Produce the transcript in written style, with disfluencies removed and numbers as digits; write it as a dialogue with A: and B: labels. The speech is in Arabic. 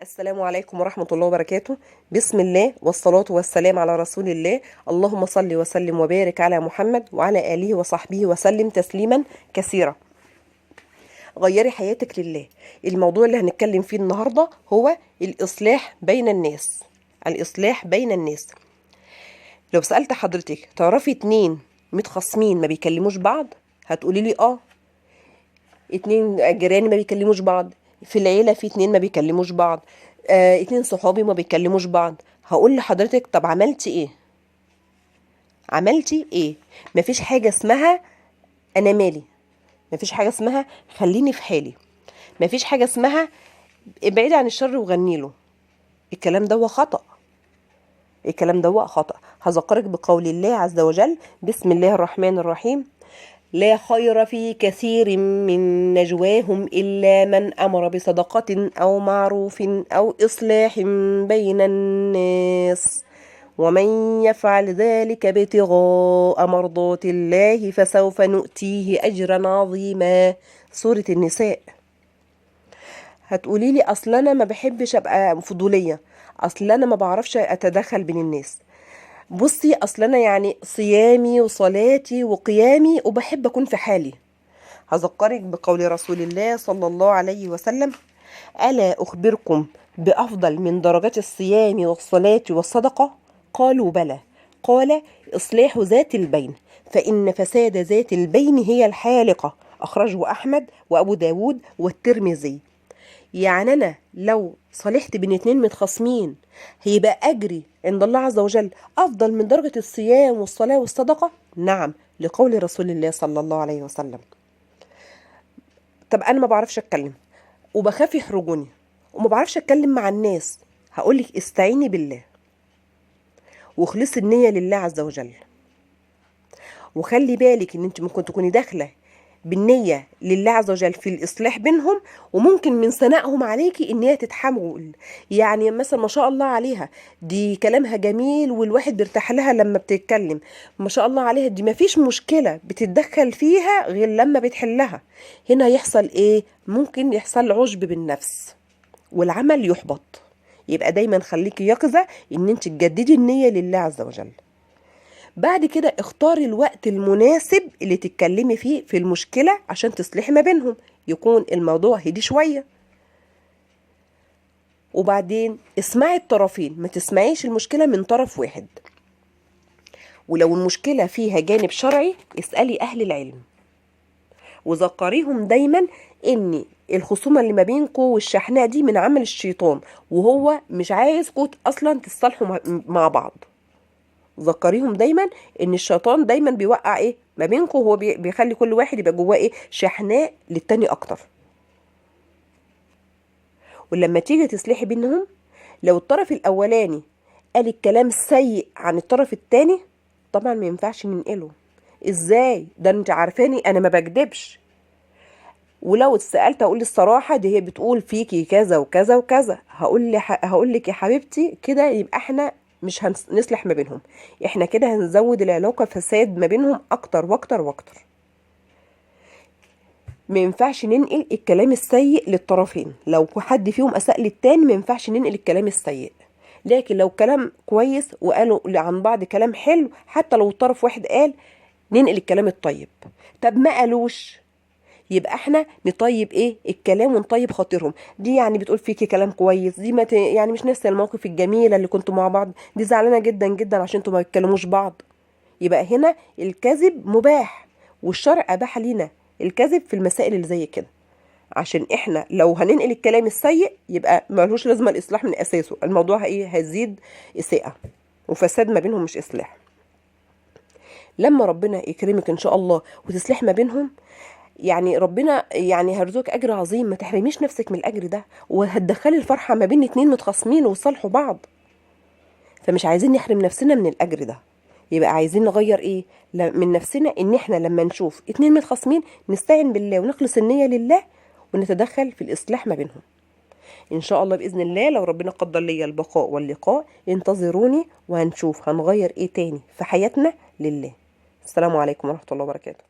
A: السلام عليكم ورحمة الله وبركاته. بسم الله والصلاة والسلام على رسول الله. اللهم صل وسلم وبارك على محمد وعلى آله وصحبه وسلم تسليما كثيرا. غيري حياتك لله. الموضوع اللي هنتكلم فيه النهاردة هو الإصلاح بين الناس. الإصلاح بين الناس. لو سألت حضرتك تعرفي اتنين متخاصمين ما بيكلموش بعض، هتقولي لي اتنين جيراني ما بيكلموش بعض، في العيلة في اتنين ما بيكلموش بعض، اتنين صحابي ما بيكلموش بعض. هقول لحضرتك طب عملتي ايه؟ عملتي ايه؟ مفيش حاجة اسمها انا مالي، مفيش حاجة اسمها خليني في حالي، مفيش حاجة اسمها ابعدي عن الشر وغني له. الكلام ده هو خطأ. الكلام ده هو خطأ. هذكرك بقول الله عز وجل: بسم الله الرحمن الرحيم: لا خير في كثير من نجواهم إلا من أمر بصدقة أو معروف أو إصلاح بين الناس ومن يفعل ذلك ابتغاء مرضات الله فسوف نؤتيه أجرا عظيما. سورة النساء. هتقولي لي أصل أنا ما بحبش أبقى فضولية، أصل أنا ما بعرفش أتدخل بين الناس. بصي، اصل انا يعني صيامي وصلاتي وقيامي وبحب اكون في حالي. هذكرك بقول رسول الله صلى الله عليه وسلم: الا اخبركم بافضل من درجات الصيام والصلاه والصدقه؟ قالوا بلى. قال: اصلاح ذات البين، فان فساد ذات البين هي الحالقه. اخرجه احمد وابو داود والترمذي. يعني أنا لو صالحت بين اتنين متخاصمين هيبقى أجري عند الله عز وجل أفضل من درجة الصيام والصلاة والصدقة؟ نعم، لقول رسول الله صلى الله عليه وسلم. طب أنا ما بعرفش أتكلم وبخاف يحرجوني وما بعرفش أتكلم مع الناس، هقولك استعيني بالله واخلصي النية لله عز وجل. وخلي بالك ان انت ممكن تكوني داخله بالنية لله عز وجل في الإصلاح بينهم، وممكن من ثنائهم عليكي إن هي تتحمل. يعني مثلا ما شاء الله عليها دي كلامها جميل والواحد بيرتاح لها لما بتتكلم، ما شاء الله عليها دي ما فيش مشكلة بتتدخل فيها غير لما بتحلها. هنا يحصل إيه؟ ممكن يحصل عجب بالنفس والعمل يحبط. يبقى دايما خليكي يقظة إن انت تجددي النية لله عز وجل. بعد كده اختاري الوقت المناسب اللي تتكلمي فيه في المشكلة عشان تصلحي ما بينهم، يكون الموضوع هدي شوية. وبعدين اسمعي الطرفين، ما تسمعيش المشكلة من طرف واحد. ولو المشكلة فيها جانب شرعي اسألي أهل العلم، وذكريهم دايما ان الخصومة اللي ما بينكم والشحناء دي من عمل الشيطان، وهو مش عايزكم اصلا تصالحوا مع بعض. ذكريهم دايما ان الشيطان دايما بيوقع ايه ما بينكم، هو بيخلي كل واحد يبقى جواه ايه شحناء للتاني اكتر. ولما تيجي تصلحي بينهم، لو الطرف الاولاني قال الكلام السيء عن الطرف التاني، طبعا ما ينفعش ننقله. ازاي؟ ده انت عارفاني انا ما بكدبش، ولو اتسالت اقول الصراحه دي هي بتقول فيكي كذا وكذا وكذا، هقول لك يا حبيبتي كده يبقى احنا مش هنصلح ما بينهم، احنا كده هنزود العلاقه فساد ما بينهم اكتر واكتر واكتر. ما ينفعش ننقل الكلام السيء للطرفين، لو حد فيهم اساء للتاني ما ينفعش ننقل الكلام السيء. لكن لو كلام كويس وقالوا عن بعض كلام حلو، حتى لو الطرف واحد قال ننقل الكلام الطيب. طب ما قالوش، يبقى احنا نطيب ايه الكلام ونطيب خاطرهم. دي يعني بتقول فيكي كلام كويس، دي ما يعني مش ناسيه المواقف الجميله اللي كنتوا مع بعض، دي زعلانه جدا جدا عشان انتوا ما بتكلموش بعض. يبقى هنا الكذب مباح، والشرع اباح لينا الكذب في المسائل اللي زي كده، عشان احنا لو هننقل الكلام السيء يبقى ملوش لازمه الاصلاح من اساسه. الموضوع ايه؟ هيزيد اساءه وفساد ما بينهم مش اصلاح. لما ربنا يكرمك ان شاء الله وتصلح ما بينهم، يعني ربنا يعني هيرزقك اجر عظيم، ما تحرميش نفسك من الاجر ده، وهتدخلي الفرحه ما بين اتنين متخاصمين وصالحوا بعض. فمش عايزين نحرم نفسنا من الاجر ده. يبقى عايزين نغير ايه من نفسنا، ان احنا لما نشوف اتنين متخاصمين نستعين بالله ونخلص النيه لله ونتدخل في الاصلاح ما بينهم. ان شاء الله باذن الله لو ربنا قدر لي البقاء واللقاء انتظروني، وهنشوف هنغير ايه تاني في حياتنا لله. السلام عليكم ورحمه الله وبركاته.